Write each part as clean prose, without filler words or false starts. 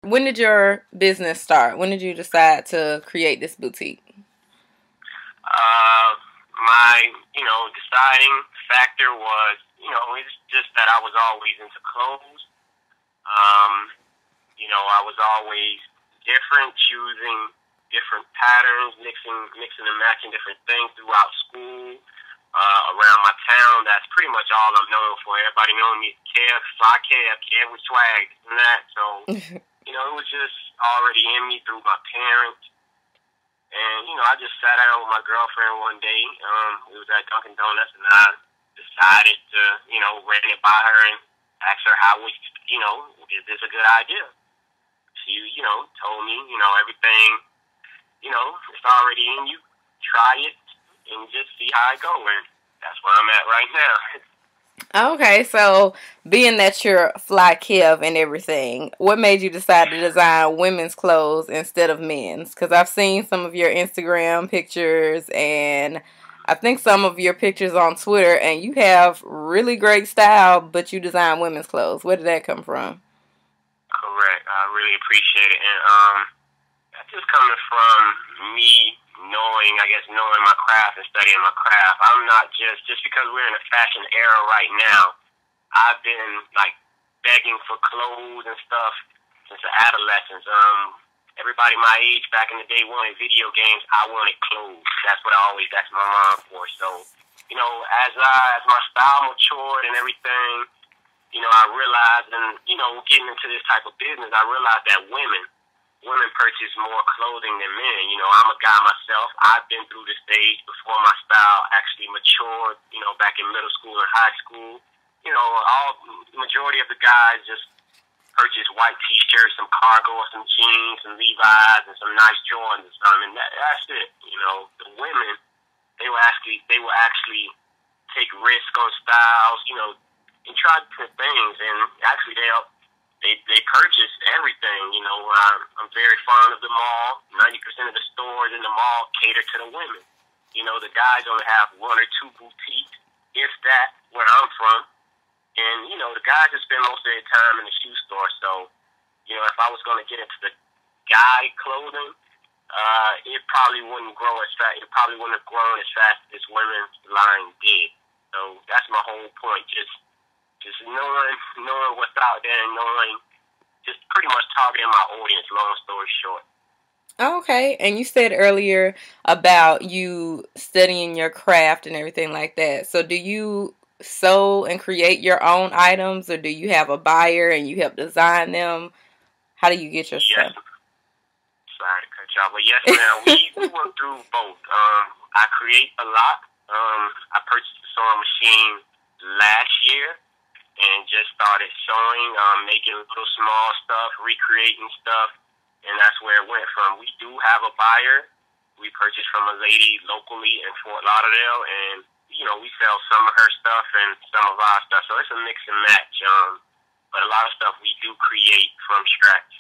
when did your business start? When did you decide to create this boutique? Uh, my, deciding factor was, it's just that I was always into clothes. Um, I was always different, choosing different patterns, mixing and matching different things throughout school, around my town. That's pretty much all I'm known for. Everybody knows me as Kev, Fly Kev with swag and that. So, it was just already in me through my parents. And, I just sat down with my girlfriend one day. We was at Dunkin' Donuts, and I decided to, run it by her and ask her is this a good idea? She, told me, everything, it's already in you. Try it and just see how it goes. And that's where I'm at right now. Okay, so being that you're Fly Kev and everything, what made you decide to design women's clothes instead of men's? Because I've seen some of your Instagram pictures and I think some of your pictures on Twitter, and you have really great style, but you design women's clothes. Where did that come from? Correct. I really appreciate it. And that's just coming from me knowing my craft and studying my craft. I'm not just because we're in a fashion era right now. I've been like begging for clothes and stuff since adolescence. Everybody my age back in the day wanted video games. I wanted clothes. That's my mom for. So, as my style matured and everything, I realized, and getting into this type of business, I realized that women purchase more clothing than men. I'm a guy myself. I've been through the stage before my style actually matured, back in middle school and high school. Majority of the guys just purchase white T-shirts, some cargo, some jeans, some Levi's, and some nice Jordans or something. And that's it. The women, they will actually take risks on styles, and try different things. And actually, they purchase everything. I'm very fond of the mall. 90% of the stores in the mall cater to the women. The guys only have one or two boutiques, if that, where I'm from. And, the guys just spend most of their time in the shoe store. So, if I was going to get into the guy clothing, it probably wouldn't grow as fast. It probably wouldn't have grown as fast as this women's line did. So that's my whole point. Just knowing what's out there and just pretty much targeting my audience, long story short. Okay, and you said earlier about you studying your craft and everything like that. So do you sew and create your own items, or do you have a buyer and you help design them? How do you get your Yes. stuff? Sorry to cut y'all, but yes, ma'am. We went through both. I create a lot. I purchased a sewing machine last year and just started sewing, making little small stuff, recreating stuff, and that's where it went from. We do have a buyer. We purchased from a lady locally in Fort Lauderdale, and we sell some of her stuff and some of our stuff. So it's a mix and match. But a lot of stuff we do create from scratch.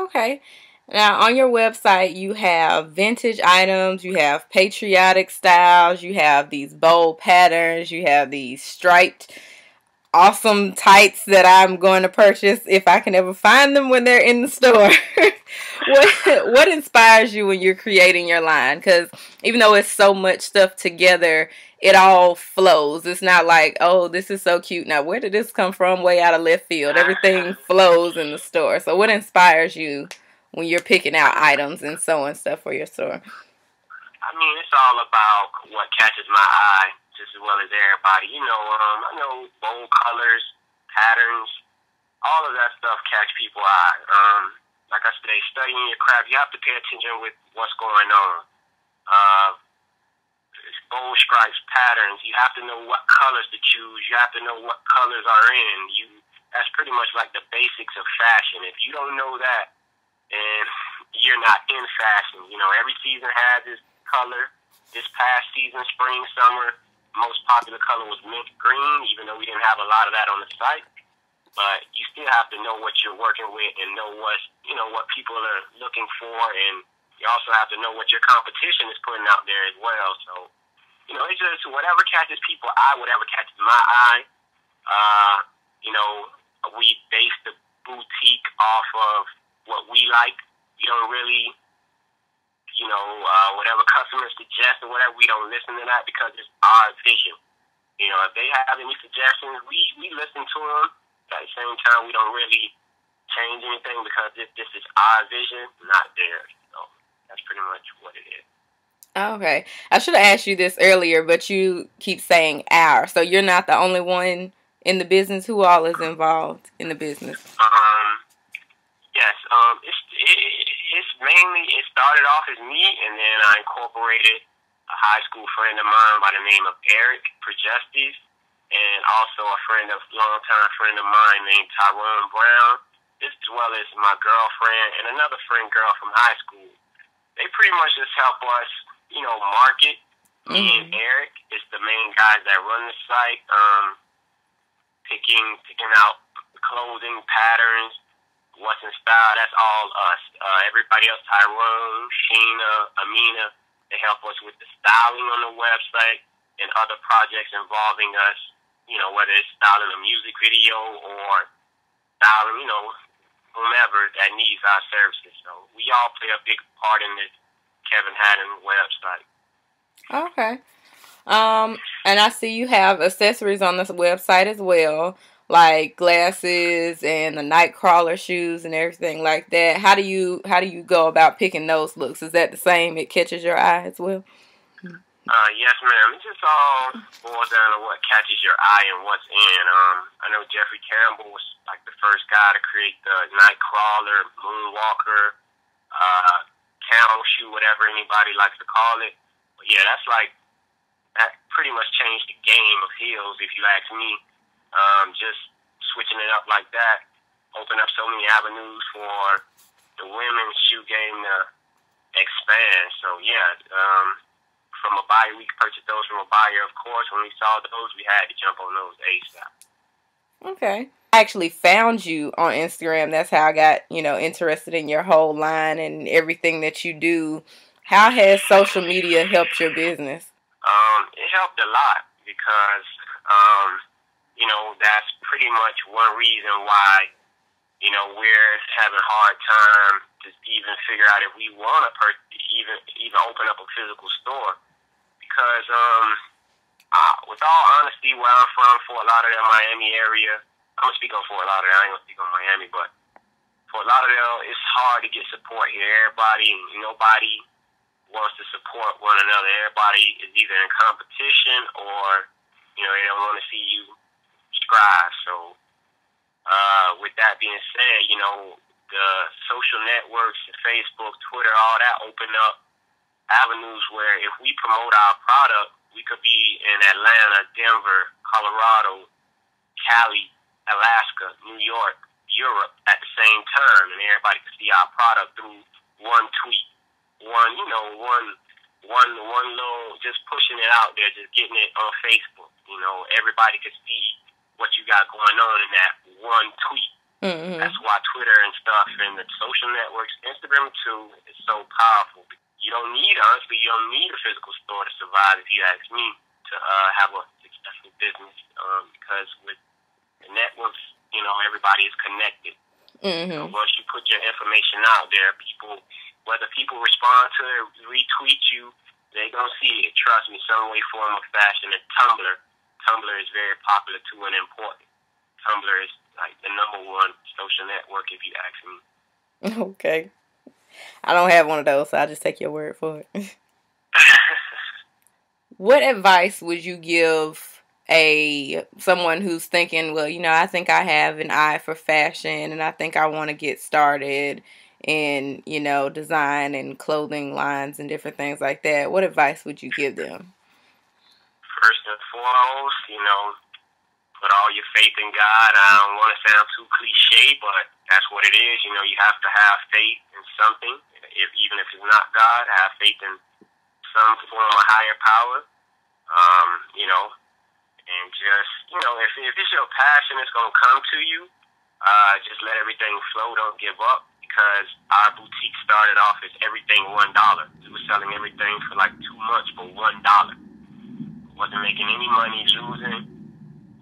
Okay. Now, on your website, you have vintage items, you have patriotic styles, you have these bold patterns, you have these striped awesome tights that I'm going to purchase if I can ever find them when they're in the store. What inspires you when you're creating your line? Because even though it's so much stuff together, it all flows. It's not like, oh, this is so cute. Now, where did this come from? Way out of left field. Everything flows in the store. So what inspires you when you're picking out items and sewing stuff for your store? I mean, it's all about what catches my eye, just as well as everybody. I know bold colors, patterns, all of that stuff catch people's eye. Like I say, studying your craft, you have to pay attention with what's going on. Bold stripes, patterns, you have to know what colors to choose. You have to know what colors are in. That's pretty much like the basics of fashion. If you don't know that, then you're not in fashion. Every season has its color. This past season, spring, summer, most popular color was mint green, even though we didn't have a lot of that on the site. But you still have to know what you're working with and know what people are looking for, and you also have to know what your competition is putting out there as well. So, it's just whatever catches people's eye, whatever catches my eye. We base the boutique off of what we like. We don't really, whatever customers suggest or whatever, we don't listen to that because it's our vision. If they have any suggestions, we listen to them. At the same time, we don't really change anything because this is our vision, not theirs. So that's pretty much what it is. Okay. I should have asked you this earlier, but you keep saying our. So you're not the only one in the business. Who all is involved in the business? Yes. It's mainly, it started off as me, and then I incorporated a high school friend of mine by the name of Eric Progestes, and also a longtime friend of mine named Tyrone Brown, as well as my girlfriend and another girl from high school. They pretty much just help us, market. Me and Eric is the main guys that run the site, picking out clothing patterns, what's in style. That's all us. Everybody else, Tyrone, Sheena, Amina, they help us with the styling on the website and other projects involving us, whether it's styling a music video or styling, whomever that needs our services. So we all play a big part in this Kevin Hadden website. Okay. And I see you have accessories on this website as well, like glasses and the Nightcrawler shoes and everything like that. How do you go about picking those looks? Is that the same? It catches your eye as well? Yes, ma'am. It just all boils down to what catches your eye and what's in. I know Jeffrey Campbell was like the first guy to create the Nightcrawler, Moonwalker, camel shoe, whatever anybody likes to call it. But yeah, that pretty much changed the game of heels, if you ask me. Just switching it up like that opened up so many avenues for the women's shoe game to expand. So yeah, from a buyer, we purchased those from a buyer, of course. When we saw those, we had to jump on those ASAP. Okay. I actually found you on Instagram. That's how I got, interested in your whole line and everything that you do. How has social media helped your business? It helped a lot because, that's pretty much one reason why, we're having a hard time to even figure out if we want to even open up a physical store. Because, with all honesty, where I'm from, Fort Lauderdale, Miami area, I'm going to speak on Fort Lauderdale, I ain't going to speak on Miami, but Fort Lauderdale, it's hard to get support here. Nobody wants to support one another. Everybody is either in competition or, they don't want to see you strive. So, with that being said, the social networks, Facebook, Twitter, all that open up avenues where if we promote our product, we could be in Atlanta, Denver, Colorado, Cali, Alaska, New York, Europe at the same time, and everybody could see our product through one tweet, one little, just pushing it out there, just getting it on Facebook. Everybody could see what you got going on in that one tweet. Mm-hmm. That's why Twitter and stuff and the social networks, Instagram too, is so powerful. You don't need a physical store to survive, if you ask me, to have a successful business. Because with the networks, everybody is connected. Mm-hmm. So once you put your information out there, whether people respond to it, retweet you, they gonna see it. Trust me, some way, form, or fashion. And Tumblr is very popular too and important. Tumblr is like the #1 social network, if you ask me. Okay. I don't have one of those, so I'll just take your word for it. What advice would you give someone who's thinking, well, I think I have an eye for fashion and I think I want to get started in, design and clothing lines and different things like that? What advice would you give them? First and foremost, put all your faith in God. I don't want to sound too cliche, but that's what it is. You have to have faith in something. Even if it's not God, have faith in some form of higher power. And just, if it's your passion, it's going to come to you. Just let everything flow. Don't give up, because our boutique started off as everything $1. We were selling everything for like 2 months for $1. Wasn't making any money, losing.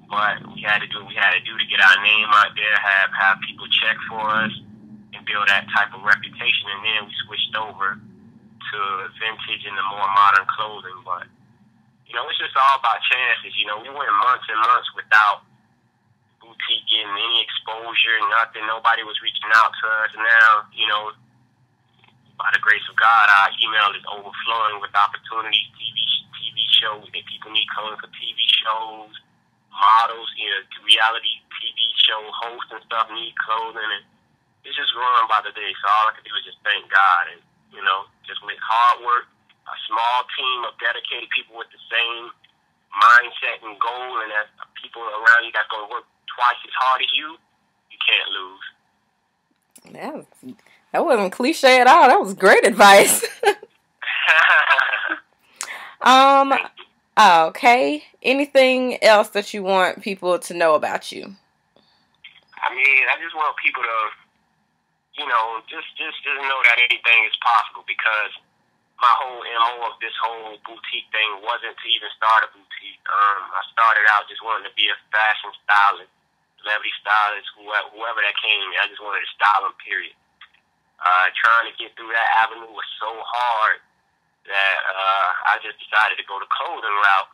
But we had to do what we had to do to get our name out there, have people check for us. And build that type of reputation, and then we switched over to vintage and the more modern clothing. But it's just all about chances. We went months and months without boutique getting any exposure, nothing. Nobody was reaching out to us. Now, by the grace of God, our email is overflowing with opportunities, TV shows. That people need clothing for TV shows, models, reality TV show hosts and stuff need clothing, and it's just growing by the day. So all I can do is just thank God, and just with hard work, a small team of dedicated people with the same mindset and goal, and that people around you that's going to work twice as hard as you, you can't lose. That wasn't cliche at all. That was great advice. Okay. Anything else that you want people to know about you? I just want people to, just know that anything is possible, because my whole MO of this whole boutique thing wasn't to even start a boutique. I started out just wanting to be a fashion stylist, celebrity stylist, whoever that came. I just wanted to style them, period. Trying to get through that avenue was so hard that I just decided to go the clothing route.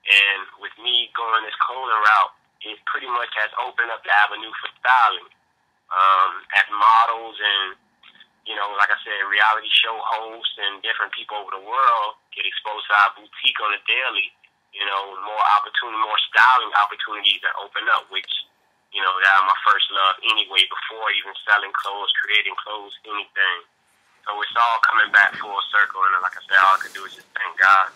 And with me going this clothing route, it pretty much has opened up the avenue for styling. As models and, like I said, reality show hosts and different people over the world get exposed to our boutique on a daily, more styling opportunities that open up, which, that are my first love anyway, before even selling clothes, creating clothes, anything. So it's all coming back full circle, and like I said, all I can do is just thank God.